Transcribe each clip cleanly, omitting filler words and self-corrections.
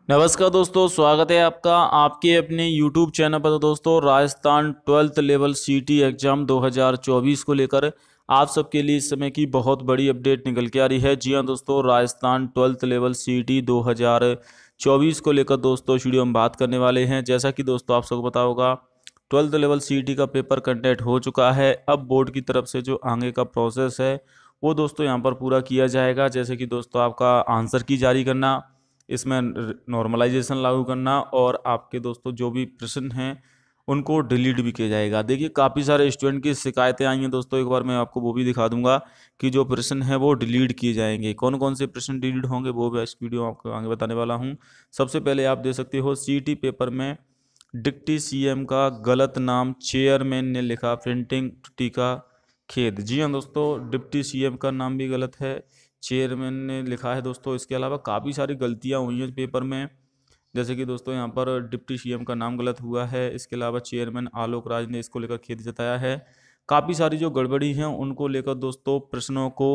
नमस्कार दोस्तों, स्वागत है आपका आपके अपने YouTube चैनल पर। तो दोस्तों, राजस्थान 12th लेवल सीटी एग्ज़ाम 2024 को लेकर आप सबके लिए इस समय की बहुत बड़ी अपडेट निकल के आ रही है। जी हाँ दोस्तों, राजस्थान 12th लेवल सीटी 2024 को लेकर दोस्तों वीडियो हम बात करने वाले हैं। जैसा कि दोस्तों आप सबको पता होगा, 12th लेवल सीटी का पेपर कंडक्ट हो चुका है। अब बोर्ड की तरफ से जो आगे का प्रोसेस है वो दोस्तों यहाँ पर पूरा किया जाएगा। जैसे कि दोस्तों आपका आंसर की जारी करना, इसमें नॉर्मलाइजेशन लागू करना और आपके दोस्तों जो भी प्रश्न हैं उनको डिलीट भी किया जाएगा। देखिए, काफ़ी सारे स्टूडेंट की शिकायतें आई हैं दोस्तों, एक बार मैं आपको वो भी दिखा दूंगा कि जो प्रश्न हैं वो डिलीट किए जाएंगे। कौन कौन से प्रश्न डिलीट होंगे वो भी इस वीडियो में आपको आगे बताने वाला हूँ। सबसे पहले आप देख सकते हो, सीटी पेपर में डिप्टी सीएम का गलत नाम चेयरमैन ने लिखा, प्रिंटिंग त्रुटि का खेद। जी हाँ दोस्तों, डिप्टी सीएम का नाम भी गलत है, चेयरमैन ने लिखा है दोस्तों। इसके अलावा काफ़ी सारी गलतियां हुई हैं पेपर में। जैसे कि दोस्तों यहाँ पर डिप्टी सीएम का नाम गलत हुआ है। इसके अलावा चेयरमैन आलोक राज ने इसको लेकर खेद जताया है। काफ़ी सारी जो गड़बड़ी हैं उनको लेकर दोस्तों प्रश्नों को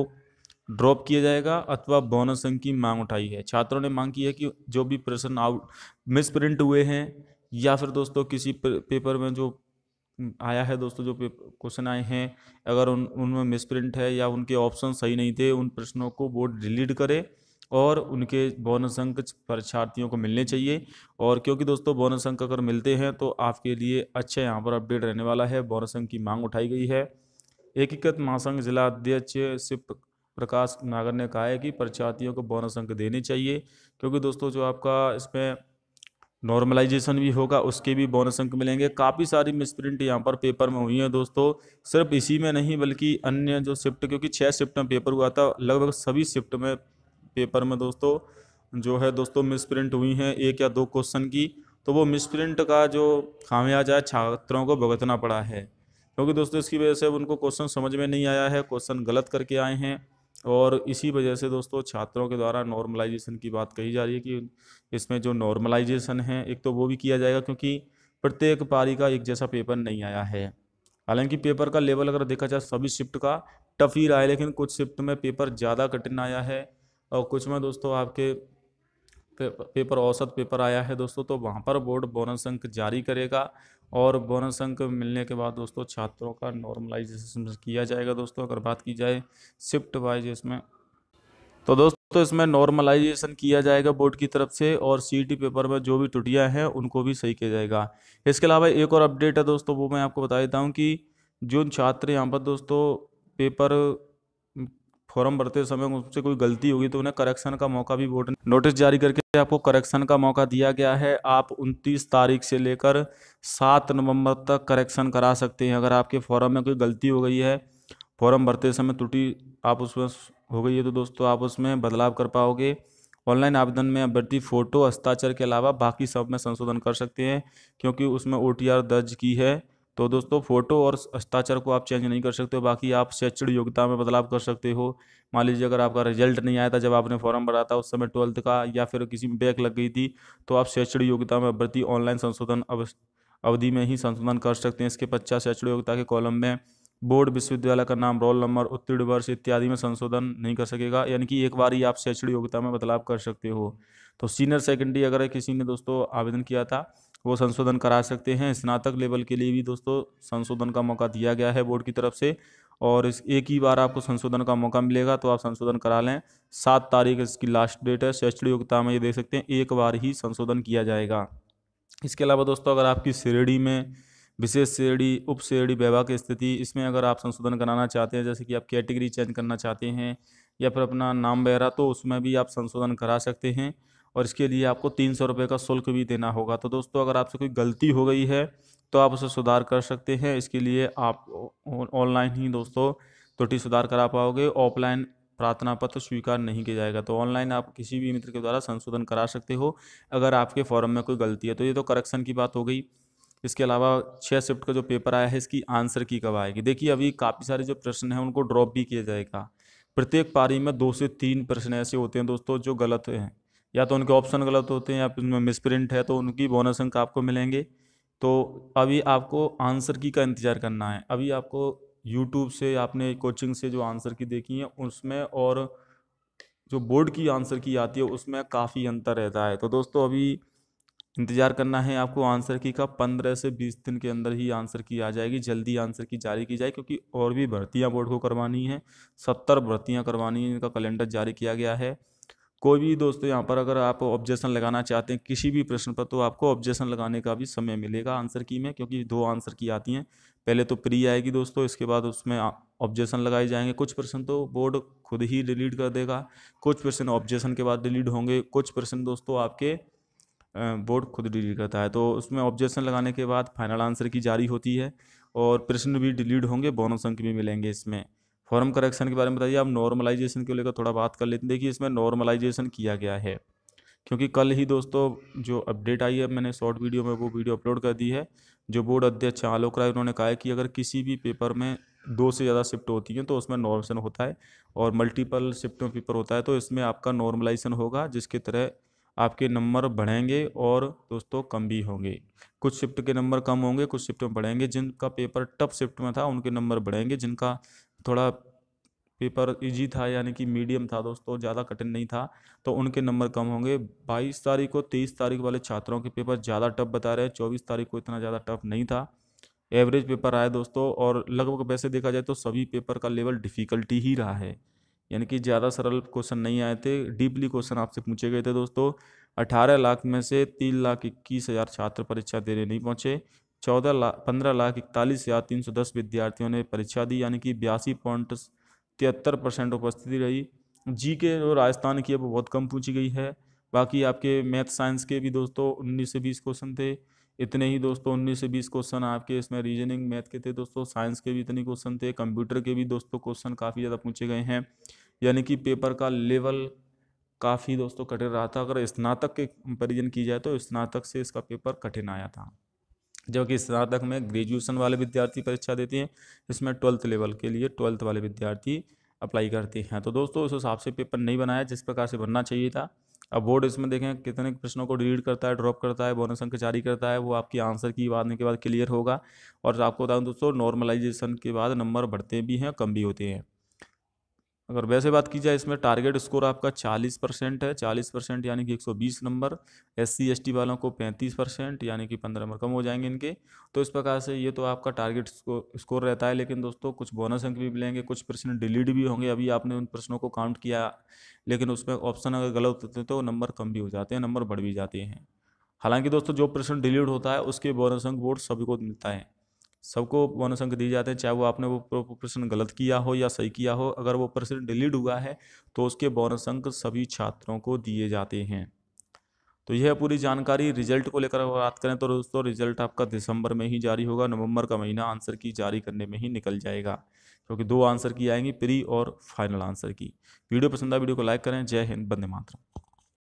ड्रॉप किया जाएगा अथवा बोनस अंक की मांग उठाई है। छात्रों ने मांग की है कि जो भी प्रश्न आउट मिस प्रिंट हुए हैं या फिर दोस्तों किसी पेपर में जो आया है दोस्तों, जो क्वेश्चन आए हैं, अगर उनमें मिसप्रिंट है या उनके ऑप्शन सही नहीं थे, उन प्रश्नों को बोर्ड डिलीट करे और उनके बोनस अंक परीक्षार्थियों को मिलने चाहिए। और क्योंकि दोस्तों बोनस अंक अगर मिलते हैं तो आपके लिए अच्छा यहाँ पर अपडेट रहने वाला है। बोनस अंक की मांग उठाई गई है। एकीकृत महासंघ जिला अध्यक्ष शिव प्रकाश नागर ने कहा है कि परीक्षार्थियों को बोनस अंक देने चाहिए, क्योंकि दोस्तों जो आपका इसमें नॉर्मलाइजेशन भी होगा उसके भी बोनस अंक मिलेंगे। काफ़ी सारी मिसप्रिंट यहाँ पर पेपर में हुई है दोस्तों, सिर्फ इसी में नहीं बल्कि अन्य जो शिफ्ट, क्योंकि 6 शिफ्ट में पेपर हुआ था, लगभग सभी शिफ्ट में पेपर में दोस्तों जो है दोस्तों मिसप्रिंट हुई हैं एक या दो क्वेश्चन की। तो वो मिसप्रिंट का जो खामियाजा है छात्रों को भुगतना पड़ा है, क्योंकि दोस्तों इसकी वजह से उनको क्वेश्चन समझ में नहीं आया है, क्वेश्चन गलत करके आए हैं। और इसी वजह से दोस्तों छात्रों के द्वारा नॉर्मलाइजेशन की बात कही जा रही है कि इसमें जो नॉर्मलाइजेशन है एक तो वो भी किया जाएगा, क्योंकि प्रत्येक पारी का एक जैसा पेपर नहीं आया है। हालांकि पेपर का लेवल अगर देखा जाए सभी शिफ्ट का टफ ही रहा है, लेकिन कुछ शिफ्ट में पेपर ज़्यादा कठिन आया है और कुछ में दोस्तों आपके पेपर औसत पेपर आया है दोस्तों। तो वहाँ पर बोर्ड बोनस अंक जारी करेगा और बोनस अंक मिलने के बाद दोस्तों छात्रों का नॉर्मलाइजेशन किया जाएगा। दोस्तों अगर बात की जाए शिफ्ट वाइज इसमें, तो दोस्तों इसमें नॉर्मलाइजेशन किया जाएगा बोर्ड की तरफ से और सीईटी पेपर में जो भी त्रुटियां हैं उनको भी सही किया जाएगा। इसके अलावा एक और अपडेट है दोस्तों, वो मैं आपको बता देता हूं कि जो छात्र यहाँ पर दोस्तों पेपर फॉर्म भरते समय उनसे कोई गलती होगी तो उन्हें करेक्शन का मौका भी बोर्ड ने नोटिस जारी करके आपको करेक्शन का मौका दिया गया है। आप 29 तारीख से लेकर 7 नवंबर तक करेक्शन करा सकते हैं। अगर आपके फॉर्म में कोई गलती हो गई है, फॉर्म भरते समय त्रुटि आप उसमें हो गई है, तो दोस्तों आप उसमें बदलाव कर पाओगे। ऑनलाइन आवेदन में अभ्यर्थी फोटो हस्ताक्षर के अलावा बाकी सब में संशोधन कर सकते हैं, क्योंकि उसमें ओटीआर दर्ज की है। तो दोस्तों फोटो और हस्ताक्षर को आप चेंज नहीं कर सकते हो, बाकी आप शैक्षणिक योग्यता में बदलाव कर सकते हो। मान लीजिए अगर आपका रिजल्ट नहीं आया था जब आपने फॉर्म भरा था उस समय 12th का, या फिर किसी में बैक लग गई थी, तो आप शैक्षणिक योग्यता में अभ्यर्थी ऑनलाइन संशोधन अवधि में ही संशोधन कर सकते हैं। इसके पश्चात शैक्षणिक योग्यता के कॉलम में बोर्ड विश्वविद्यालय का नाम, रोल नंबर, उत्तीर्ण वर्ष इत्यादि में संशोधन नहीं कर सकेगा, यानी कि एक बार ही आप शैक्षणिक योग्यता में बदलाव कर सकते हो। तो सीनियर सेकेंडरी अगर किसी ने दोस्तों आवेदन किया था वो संशोधन करा सकते हैं। स्नातक लेवल के लिए भी दोस्तों संशोधन का मौका दिया गया है बोर्ड की तरफ से, और इस एक ही बार आपको संशोधन का मौका मिलेगा, तो आप संशोधन करा लें। 7 तारीख इसकी लास्ट डेट है। शैक्षणिक योग्यता में ये देख सकते हैं एक बार ही संशोधन किया जाएगा। इसके अलावा दोस्तों अगर आपकी श्रेणी में विशेष श्रेणी, उप श्रेणी, वैवाहिक की स्थिति, इसमें अगर आप संशोधन कराना चाहते हैं, जैसे कि आप कैटेगरी चेंज करना चाहते हैं या फिर अपना नाम वगैरह, तो उसमें भी आप संशोधन करा सकते हैं और इसके लिए आपको 300 रुपये का शुल्क भी देना होगा। तो दोस्तों अगर आपसे कोई गलती हो गई है तो आप उसे सुधार कर सकते हैं। इसके लिए आप ऑनलाइन ही दोस्तों त्रुटि सुधार करा पाओगे, ऑफलाइन प्रार्थना पत्र स्वीकार नहीं किया जाएगा। तो ऑनलाइन आप किसी भी मित्र के द्वारा संशोधन करा सकते हो अगर आपके फॉर्म में कोई गलती है। तो ये तो करेक्शन की बात हो गई। इसके अलावा 6 शिफ्ट का जो पेपर आया है इसकी आंसर की कब आएगी। देखिए अभी काफ़ी सारे जो प्रश्न हैं उनको ड्रॉप भी किया जाएगा। प्रत्येक पारी में 2 से 3 प्रश्न ऐसे होते हैं दोस्तों जो गलत हैं, या तो उनके ऑप्शन गलत होते हैं या फिर उनमें मिसप्रिंट है, तो उनकी बोनस अंक आपको मिलेंगे। तो अभी आपको आंसर की का इंतज़ार करना है। अभी आपको यूट्यूब से, आपने कोचिंग से जो आंसर की देखी है उसमें और जो बोर्ड की आंसर की आती है उसमें काफ़ी अंतर रहता है। तो दोस्तों अभी इंतज़ार करना है आपको आंसर की का। 15 से 20 दिन के अंदर ही आंसर की आ जाएगी, जल्दी आंसर की जारी की जाए, क्योंकि और भी भर्तियां बोर्ड को करवानी है। 70 भर्तियां करवानी है, इनका कैलेंडर जारी किया गया है। कोई भी दोस्तों यहाँ पर अगर आप ऑब्जेक्शन लगाना चाहते हैं किसी भी प्रश्न पर, तो आपको ऑब्जेक्शन लगाने का भी समय मिलेगा आंसर की में, क्योंकि 2 आंसर की आती हैं। पहले तो प्री आएगी दोस्तों, इसके बाद उसमें ऑब्जेक्शन लगाए जाएंगे। कुछ प्रश्न तो बोर्ड खुद ही डिलीट कर देगा, कुछ प्रश्न ऑब्जेक्शन के बाद डिलीट होंगे, कुछ प्रश्न दोस्तों आपके बोर्ड खुद डिलीट करता है। तो उसमें ऑब्जेक्शन लगाने के बाद फाइनल आंसर की जारी होती है, और प्रश्न भी डिलीट होंगे, बोनस अंक भी मिलेंगे इसमें। फॉर्म करेक्शन के बारे में बताइए। अब नॉर्मलाइजेशन को लेकर थोड़ा बात कर लेते हैं। देखिए इसमें नॉर्मलाइजेशन किया गया है, क्योंकि कल ही दोस्तों जो अपडेट आई है, मैंने शॉर्ट वीडियो में वो वीडियो अपलोड कर दी है। जो बोर्ड अध्यक्ष आलोक राय, उन्होंने कहा है कि अगर किसी भी पेपर में 2 से ज़्यादा शिफ्ट होती हैं तो उसमें नॉर्मलाइजेशन होता है, और मल्टीपल शिफ्ट में पेपर होता है तो इसमें आपका नॉर्मलाइजेशन होगा, जिसके तरह आपके नंबर बढ़ेंगे और दोस्तों कम भी होंगे। कुछ शिफ्ट के नंबर कम होंगे, कुछ शिफ्ट में बढ़ेंगे। जिनका पेपर टफ शिफ्ट में था उनके नंबर बढ़ेंगे, जिनका थोड़ा पेपर इजी था यानी कि मीडियम था दोस्तों, ज़्यादा कठिन नहीं था, तो उनके नंबर कम होंगे। 22 तारीख को 23 तारीख वाले छात्रों के पेपर ज़्यादा टफ बता रहे हैं, 24 तारीख को इतना ज़्यादा टफ नहीं था, एवरेज पेपर आया दोस्तों। और लगभग वैसे देखा जाए तो सभी पेपर का लेवल डिफ़िकल्टी ही रहा है, यानी कि ज़्यादा सरल क्वेश्चन नहीं आए थे, डीपली क्वेश्चन आपसे पूछे गए थे दोस्तों। 18 लाख में से 3,21,000 छात्र परीक्षा देने नहीं पहुँचे। 15,41,310 विद्यार्थियों ने परीक्षा दी, यानी कि 82.73% उपस्थिति रही। जी के जो राजस्थान की है वो बहुत कम पूछी गई है। बाकी आपके मैथ साइंस के भी दोस्तों 19 से 20 क्वेश्चन थे, इतने ही दोस्तों 19 से 20 क्वेश्चन आपके इसमें रीजनिंग मैथ के थे दोस्तों। साइंस के भी इतने क्वेश्चन थे, कंप्यूटर के भी दोस्तों क्वेश्चन काफ़ी ज़्यादा पूछे गए हैं, यानी कि पेपर का लेवल काफ़ी दोस्तों कठिन रहा था। अगर स्नातक के कंपेरिजन की जाए तो स्नातक से इसका पेपर कठिन आया था, जबकि स्नातक में ग्रेजुएशन वाले विद्यार्थी परीक्षा देते हैं, इसमें 12th लेवल के लिए 12th वाले विद्यार्थी अप्लाई करते हैं। तो दोस्तों उस हिसाब से पेपर नहीं बनाया जिस प्रकार से बनना चाहिए था। अब बोर्ड इसमें देखें कितने प्रश्नों को डिलीट करता है, ड्रॉप करता है, बोनस अंक जारी करता है, वो आपकी आंसर की आने के बाद क्लियर होगा। और आपको बताऊं दोस्तों, नॉर्मलाइजेशन के बाद नंबर बढ़ते भी हैं, कम भी होते हैं। अगर वैसे बात की जाए, इसमें टारगेट स्कोर आपका 40% है, 40% यानी कि 120 नंबर। SC ST वालों को 35% यानी कि 15 नंबर कम हो जाएंगे इनके। तो इस प्रकार से ये तो आपका टारगेट स्कोर रहता है, लेकिन दोस्तों कुछ बोनस अंक भी मिलेंगे, कुछ प्रश्न डिलीट भी होंगे। अभी आपने उन प्रश्नों को काउंट किया, लेकिन उसमें ऑप्शन अगर गलत होते तो नंबर कम भी हो जाते हैं, नंबर बढ़ भी जाते हैं। हालांकि दोस्तों जो प्रश्न डिलीट होता है उसके बोनस अंक बोर्ड सभी को मिलता है, सबको बोनस अंक दिए जाते हैं, चाहे वो आपने वो प्रश्न गलत किया हो या सही किया हो। अगर वो प्रश्न डिलीट हुआ है तो उसके बोनस अंक सभी छात्रों को दिए जाते हैं। तो यह पूरी जानकारी। रिजल्ट को लेकर बात करें तो दोस्तों रिजल्ट आपका दिसंबर में ही जारी होगा, नवंबर का महीना आंसर की जारी करने में ही निकल जाएगा, क्योंकि 2 आंसर की आएंगी, प्री और फाइनल आंसर की। वीडियो पसंद आए वीडियो को लाइक करें। जय हिंद, वंदे मातरम।